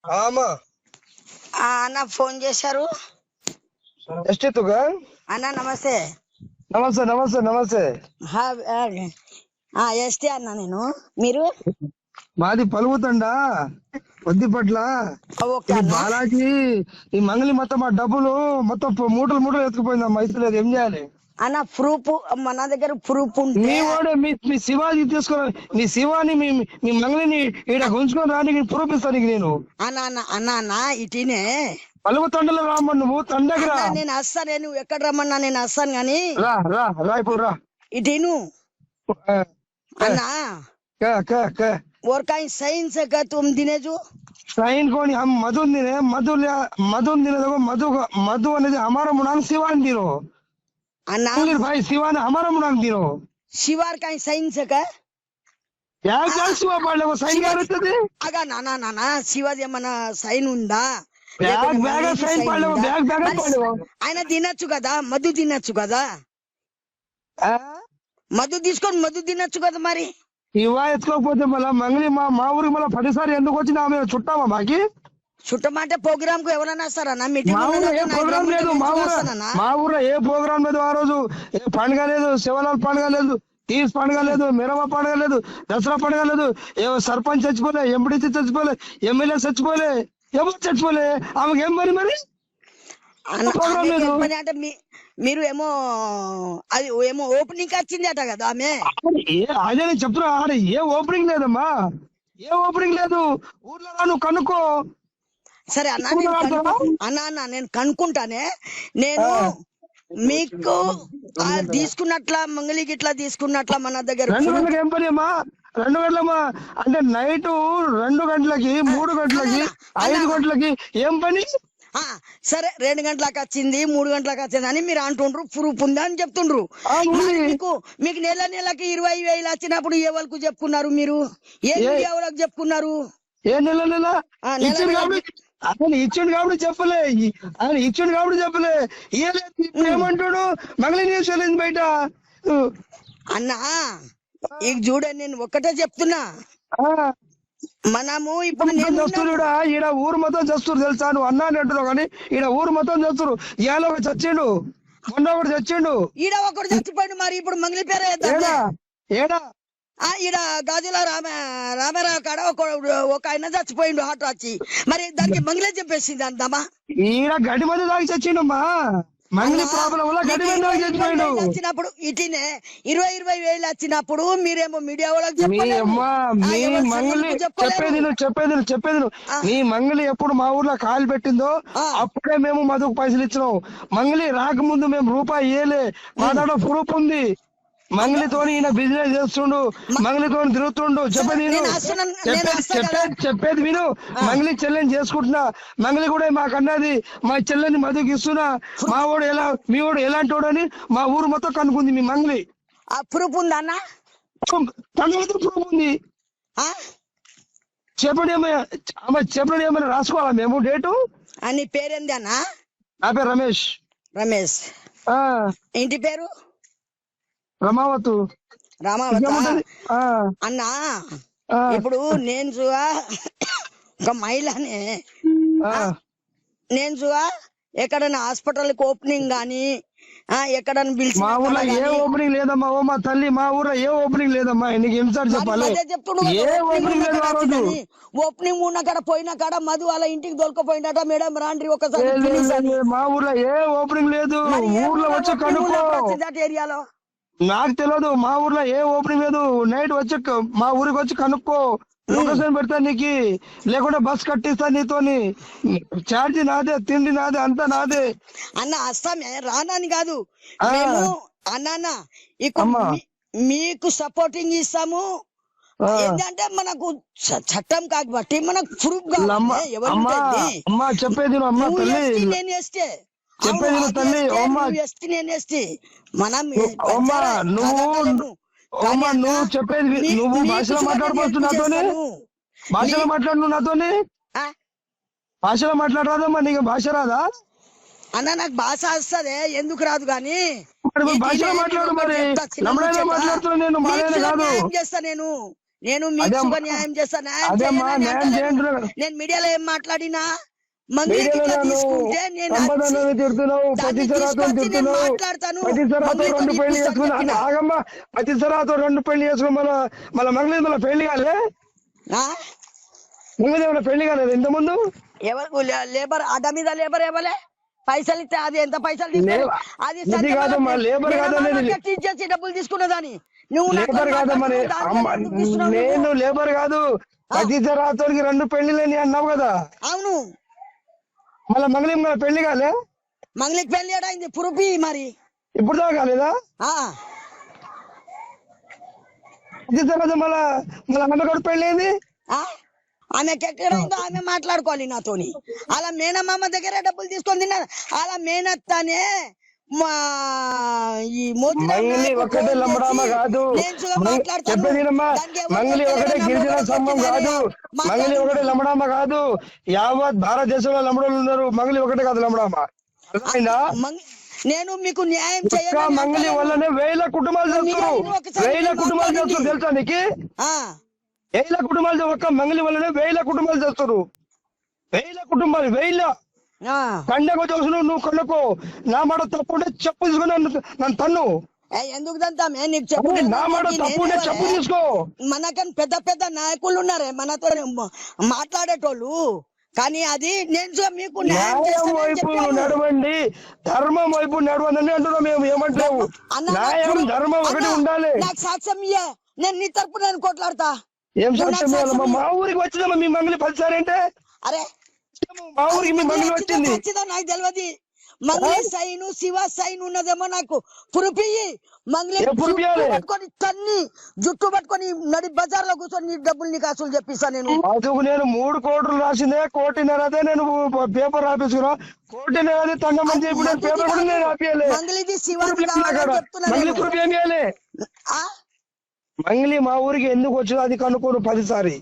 అమ్మా అన్న ఫోన్ చేశారు. ఎಷ್ಟెత్తుగా అన్న నమస్తే. నమస్తే నమస్తే నమస్తే. ఎస్టీ అన్న నేను. మీరు? మాది పలుగుతండా వద్దిపట్ల. ఓకే అన్న. బాలాజీ ఈ మంగళి మొత్తం ఆ డబ్బులు మొత్తం మూటలు మూటలు ఎత్తుకుపోయిందమ్మా. ఇస్తలేదు, ఏం చేయాలి అన్న? ప్రూఫ్ మన దగ్గర ప్రూఫ్ ఉంటే మీ వాడే మీ శివాజీ తీసుకుని మీ శివాని మీ మంగళిని ఈడ గుంజుకొని రానికి ప్రూఫ్ ఇస్తాను నీకు నేను. అన్న అన్న అన్న అన్న ఇటీనే పలుగు తండలో రామ్మ, నువ్వు తండకి రా. నేను వస్తాను. నువ్వు ఎక్కడ రమ్మన్నా నేను వస్తాను గాని రా రా రా ఇప్పుడు రా ఇటీను అన్నా. और कहीं साइन से का तुम दिने जो साइन कौन? हम मधु दिने मधु दिने देखो मधु అనేది हमारा मुनान शिवान दिनो अन्ना भाई शिवान हमारा मुनान दिनो शिवार कहीं साइन से का क्या क्या शिवा पढ़ले वो साइन क्या रहते थे अगा नाना नाना शिवाजी ఏమన్నా సైన్ ఉందా? బ్యాగ్ బ్యాగ్ సైన్ పढ़ले वो బ్యాగ్ బ్యాగ్ పढ़ले वो ఆయన తినొచ్చు కదా, మధు తినొచ్చు కదా. మధు తీసుకొని మధు తినొచ్చు కదా. మరి ఇవా ఎత్తుకోకపోతే మళ్ళా మంగళి మా ఊరికి మళ్ళీ 10 సార్లు ఎందుకు వచ్చినా ఆమె చుట్టామా మాకి? చుట్టమంటే ప్రోగ్రామ్ కు ఎవరైనా వస్తారన్నా? మా ఊర్లో ఏ ప్రోగ్రామ్ లేదు. మా ఊర్లో ఏ ప్రోగ్రామ్ లేదు. ఆ రోజు ఏ పండుగ లేదు, శివలాల్ పండుగ లేదు, తీస్ పండుగ లేదు, మిరవ పండుగ లేదు, దసరా పండుగ లేదు. ఏ సర్పంచ్ చచ్చిపోలే, ఎంపీడీసీ చచ్చిపోలే, ఎమ్మెల్యే చచ్చిపోలే, ఎవరు చచ్చిపోలే. ఆమెకి ఏం పని మరి? ప్రోగ్రామ్ లేదు అంటే మీరు ఏమో అది ఏమో ఓపెనింగ్ వచ్చింది అట కదా ఆమె. అదే నేను చెప్తున్నా, ఆడ ఏ ఓపెనింగ్ లేదమ్మా, ఏ ఓపెనింగ్ లేదు. ఊర్లో రా, నువ్వు కనుక్కో. సరే అన్న, అన్న నేను కనుక్కుంటానే. నేను మీకు తీసుకున్నట్ల మంగళికి ఇట్లా తీసుకున్నట్ల మన దగ్గర 2 గంటలకు ఏం పని అమ్మా? 2 గంటలమ్మా అంటే నైట్ 2 గంటలకి, 3 గంటలకి, 5 గంటలకి ఏం పని? సరే 2 గంటలకు వచ్చింది, 3 గంటలకు వచ్చింది అని మీరు అంటుండ్రు. ప్రూఫ్ ఉందా అని చెప్తుండ్రు. మీకు నెలకి 20,000 వచ్చినప్పుడు ఏ వాళ్ళకు చెప్పుకున్నారు? మీరు ఏ వాళ్ళకి చెప్పుకున్నారు? ఏ నెల ఇచ్చిండు కాబట్టి చెప్పలే. ఆయన ఇచ్చిండు కాబట్టి చెప్పలే. ఏమంటాడు మంగళ న్యూస్ వెళ్ళింది బయట. అన్నా ఇక చూడండి, నేను ఒక్కటే చెప్తున్నా. మనము ఇప్పుడు చస్తురుడా ఈడ ఊరు మొత్తం చస్తురు తెలుసా? నువ్వు అన్నా అని అంటున్నావు కానీ ఈడ ఊరు మొత్తం చస్తురు. ఇవాళ ఒకటి చచ్చిండు, మొన్న ఒకటి చచ్చిండు, ఈడ ఒకటి చచ్చిపోయిండు. మరి ఇప్పుడు మంగళి పేరు ఏడా ఈడ గాజుల రామారావు కాడ ఒక ఆయన చచ్చిపోయిండు హార్ట్ వచ్చి. మరి దానికి మంగళే చెప్పేసింది అందామా? ఈడ గడ్డి మంది తాగి చచ్చిండమ్మా. మంగళి ప్రాబ్లం వల్ల గడ్డి మంది తాగి చచ్చిపోయిండు. వచ్చినప్పుడు ఇటీనే 20,000 వచ్చినప్పుడు మీరేమో మీడియా వాళ్ళకి మీ మంగళి చెప్పేది మీ మంగళి ఎప్పుడు మా ఊర్లో కాలు పెట్టిందో అప్పుడే మేము మధుకు పైసలు ఇచ్చినాం. మంగళి రాకముందు మేము రూపాయి ఇయ్యలే. మా దాంట్లో ప్రూఫ్ ఉంది. మంగళితో ఈయన బిజినెస్ చేస్తుండు, మంగళితో తిరుగుతుండు. చెప్పేది విను. మంగళి చెల్లెని చేసుకుంటున్నా. మంగళి కూడా మాకు అన్నది మా చెల్లెని మధుకి ఇస్తున్నా. మా వాడు మీ వాడు ఎలాంటి వాడు అని మా ఊరు మొత్తం కనుక్కుంది. మీ మంగళి ప్రూఫ్ ఉందా అన్న? ప్రూఫ్ ఉంది. చెప్పండి ఏమైనా రాసుకోవాలా మేము డేటు? నీ పేరేంది అన్న? నా పేరు రమేష్. రమేష్. ఇంటి పేరు? రమావతు. అన్నా ఇప్పుడు నేను ఒక మహిళనే. నేను ఎక్కడైనా హాస్పిటల్ కి ఓపెనింగ్ గాని ఎక్కడన్నా పిలిచి మా ఊర్లో ఏ ఓపెనింగ్ లేదమ్మా. ఓ మా తల్లి, మా ఊర్లో ఏ ఓపెనింగ్ లేదమ్మా. నీకు ఎన్నిసార్లు చెప్పాలి? ఏ ఓపెనింగ్ లేదు ఆ రోజు. ఓపెనింగ్ ఉన్న కాడ పోయిన కాడ మధు వాళ్ళ ఇంటికి దొరకపోయిందట. మేడం రాండ్రి ఒకసారి. మా ఊర్లో ఏ ఓపెనింగ్ లేదు. ఊర్లో వచ్చి కనుక్కో. ఏరియాలో నాకు తెలియదు. మా ఊర్లో ఏ ఓపెనింగ్ లేదు. నైట్ వచ్చి మా ఊరికి వచ్చి కనుక్కో. లొకేషన్ పెడతా నీకు, లేకుంటే బస్ కట్టిస్తా నీతోని. ఛార్జీ నాదే, తిండి నాదే, అంతా నాదే. అన్న అస్సామే రానని కాదు అన్న. మీకు సపోర్టింగ్ ఇస్తాము. ఏంటంటే మనకు చట్టం కాబట్టి మనకు ప్రూఫ్ చెప్పేది నేను వేస్తే చెప్పేది తల్లి. నువ్వు చెప్పేది నువ్వు భాషలో మాట్లాడుకోవచ్చు నాతోని. భాషలో మాట్లాడు నాతోని. భాషలో మాట్లాడరాదమ్మా? నీకు భాష రాదా అన్న? నాకు భాష వస్తుంది, ఎందుకు రాదు గాని భాషలో మాట్లాడు. మరి మాట్లాడుతున్నా నేను. చేస్తా నేను. నేను మీకు అదే శుభ అమ్మా. న్యాయం చేస్తా. న్యాయం అదేమ్మా, చేయనని న్యాయం అంటలేను. చేయంటున్నా. నేను మీడియాలో ఏం మాట్లాడినా మంగళకి మీడియాలో ఇట్లా నన్ను తీసుకుంటే నేను సంపదనని తిడుతున్నావు, దాన్ని పతిసరాతో తీసుకొచ్చి నేను తిడుతున్నావు, మాట్లాడతాను. పతిసరాతో మంగళతో 2 పెళ్లి ఇప్పిస్తాను చేసుకున్నా. చెప్పిన. ఆగమ్మా, పతిసరాతో 2 పెళ్లి చేసుకుని మళ్ళీ మంగళ పెళ్లి కాలే, ఆ? మంగళ పెళ్లి కాలేదు ఇంతకుముందు. ఎవరు లేబర్ అడ్డ మీద లేబర్ ఇవ్వలే, పైసలు ఇస్తే అది ఎంత పైసలు తీసుకొని అది ఇది కాదమ్మా, లేబర్ కాదనేది. టీచ్ చేసి డబ్బులు తీసుకున్నదాని నువ్వు నాతో లేబర్ కాదమ్మా, మాట్లాడుతున్నావు, దాంట్లో ఎందుకు తీసుకున్నావు నువ్వు? నేను లేబర్ కాదు, పతిసరాతోకి 2 పెళ్లిలని అన్నావు కదా. అవును, మళ్ళీ మంగళ పెళ్లి కాలే, మంగళకి పెళ్లి ఏడైంది పురుపి మరి. ఇప్పుడు దాకా కాలేదా? ఆ పతిసరాతో మళ్ళీ అమ్మగారు పెళ్లి అయింది. ఆ? ఆమెకి ఎక్కడైందో ఆమె మాట్లాడుకోవాలి నాతోని. అలా మేనమామ దగ్గర డబ్బులు తీసుకొని తిన్నా. అలా మేనత్తనే మా ఈ మంగళి ఒకటే లంబడామ కాదు, చెప్పేదినమ్మా, మంగళి ఒకటే గిరిజన సంఘం కాదు, మంగళి ఒకటే లంబడామ కాదు, యావత్ భారతదేశంలో లంబడోళ్ళు ఉన్నారు. మంగళి ఒకటే కాదు లంబడామ. అర్థమైందా? నేను మీకు న్యాయం ఒక్క చేయను. మంగళి వల్లనే 1000 కుటుంబాలు చేస్తారు, 1000 కుటుంబాలు చేస్తారు తెలుసా నీకు? 1000 కుటుంబాలు, ఒక్క మంగళి వల్లనే 1000 కుటుంబాలు చేస్తారు. 1000 కుటుంబాలు, 1000 కండకు తెలుసు. నువ్వు కండకు నా మాట తప్పుంటే చెప్పు తీసుకుని నన్ను తన్ను. ఎందుకు దంతామే నీకు చెప్పు. నా మాట తప్పుంటే చెప్పు తీసుకో. మనకని పెద్ద పెద్ద నాయకులు ఉన్నారే మనతో మాట్లాడేటోళ్ళు. కానీ అది నేను మీకు న్యాయం న్యాయం వైపు నడవండి, ధర్మం వైపు నడవండి అంటున్నాం మేము. ఏమంటావు? న్యాయం ధర్మం ఒకటి ఉండాలి. నాకు సాక్ష్యం ఇయ్యే, నేను నీ తరపున నేను కొట్లాడతా. ఏం సాక్ష్యం ఇవ్వాలమ్మా? మా ఊరికి వచ్చిందమ్మా మీ మంగళి 10 సార్ అంటే. అరే మా ఊరికి మీ మంగళి వచ్చింది, నాకు తెలియదు. మంగళి సైన్ శివ సైన్ ఉన్నదేమో నాకు పురుపి. మంగళి పట్టుకొని తన్ని జుట్టు పట్టుకొని నడి బజార్ లో కూర్చొని నీ డబ్బులు నీకు అసలు చెప్పిస్తా నేను. అందుకు నేను 3 కోట్లు రాసిందే, 1.5 కోటి నేను పేపర్ రాపించుకున్నా. 1.5 కోటి తంగమని చెప్పి నేను పేపర్ కూడా నేను రాపియాలి. మంగళిది శివాజీ చెప్తున్నా. మంగళి ప్రూఫ్ ఏం చేయాలి? మంగళి మా ఊరికి ఎందుకు వచ్చిందో అది కనుక్కోరు 10 సారి.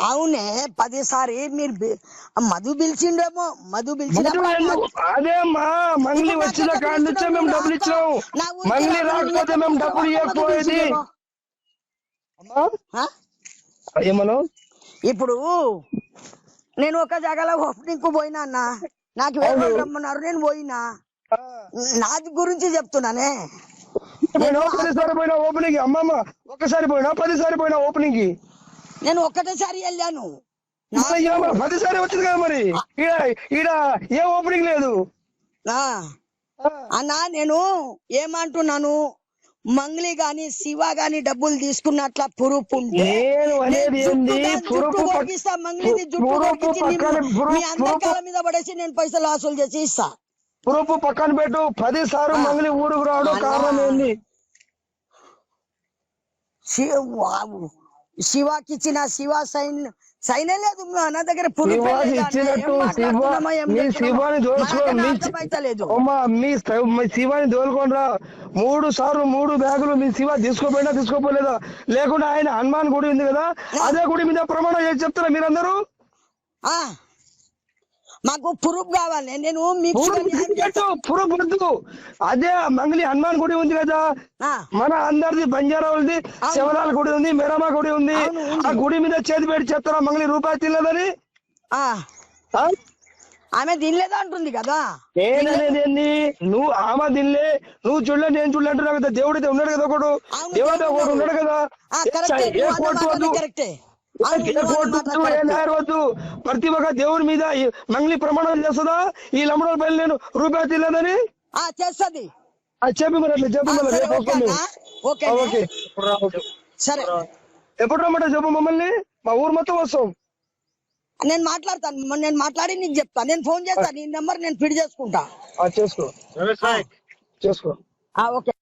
అవునే 10 సారి మీరు మధు పిలిచిండేమో. మధు పిలిచిన అదే అమ్మా, మంగళి వచ్చిన కాడి నుంచే మేము డబ్బులు ఇచ్చినాము. మంగళి రాకపోతే మేము డబ్బులు ఇవ్వకపోయేది. ఏమను? ఇప్పుడు నేను ఒక జాగాలో ఓపెనింగ్ కు పోయినా అన్న, నాకు వేరే రమ్మన్నారు, నేను పోయినా. నాది గురించి చెప్తున్నానే. 10 సారి పోయినా ఓపెనింగ్, అమ్మమ్మ ఒక్కసారి పోయినా 10 సారి పోయినా ఓపెనింగ్ కి. నేను ఒక్కటేసారి వెళ్ళాను. 10 సారి వచ్చింది కదా మరి. ఈడ ఏ ఓపెనింగ్ లేదు అన్నా. నేను ఏమంటున్నాను, మంగళి గాని శివ గాని డబ్బులు తీసుకున్నట్ల ప్రూఫ్ ఉంటే మంగళిది జుట్టు మీ అందరి కాళ్ళ మీద పడేసి నేను పైసలు వసూలు చేసి ఇస్తా. ప్రూఫ్ పక్కన పెట్టు. 10 సార్లు మంగళి ఊరుకు రావడం కారణం ఏంది? శివాకి ఇచ్చిన శివ సైనే లేదు నా దగ్గర. శివాని దోలుకొని రా. 3 సార్లు 3 బ్యాగులు మీ శివ తీసుకోపోయినా తీసుకోపోలేదా? లేకుండా ఆయన హనుమాన్ గుడి ఉంది కదా, అదే గుడి మీద ప్రమాణం చేసి చెప్తారా మీరందరూ? మాకు ప్రూఫ్ కావాలి. నేను మీకు ప్రూఫ్ వద్దు. అదే మంగళి హనుమాన్ గుడి ఉంది కదా, మన అందరిది బంజారా వాళ్ళది, శివలాల్ గుడి ఉంది, మెరమా గుడి ఉంది. ఆ గుడి మీద చేతి పెట్టి చెప్తారా మంగళి రూపాయి తినలేదని? ఆమె తినలేదా అంటుంది కదా. నేననేది ఏంది? నువ్వు ఆమె తినలే, నువ్వు చూడలే, నేను చూడలే అంటున్నావు కదా. దేవుడితే ఉన్నాడు కదా, ఒకడు దేవత ఒకడు ఉన్నాడు కదా. ప్రతి ఒక్క దేవుడి మీద మంగళి ప్రమాణం చేస్తుందా ఈ లంబడోల పైన నేను రూపాయి తినలేదని? చేస్తుంది. చెప్పి మరి అట్లా చెప్పి మరి. సరే ఎప్పుడు రమ్మంటే చెప్పు, మమ్మల్ని మా ఊరు మొత్తం వస్తాం. నేను మాట్లాడతాను, నేను మాట్లాడి నీకు చెప్తాను. నేను ఫోన్ చేస్తాను, నీ నెంబర్ నేను ఫిడ్ చేసుకుంటా. చేసుకో. ఓకే.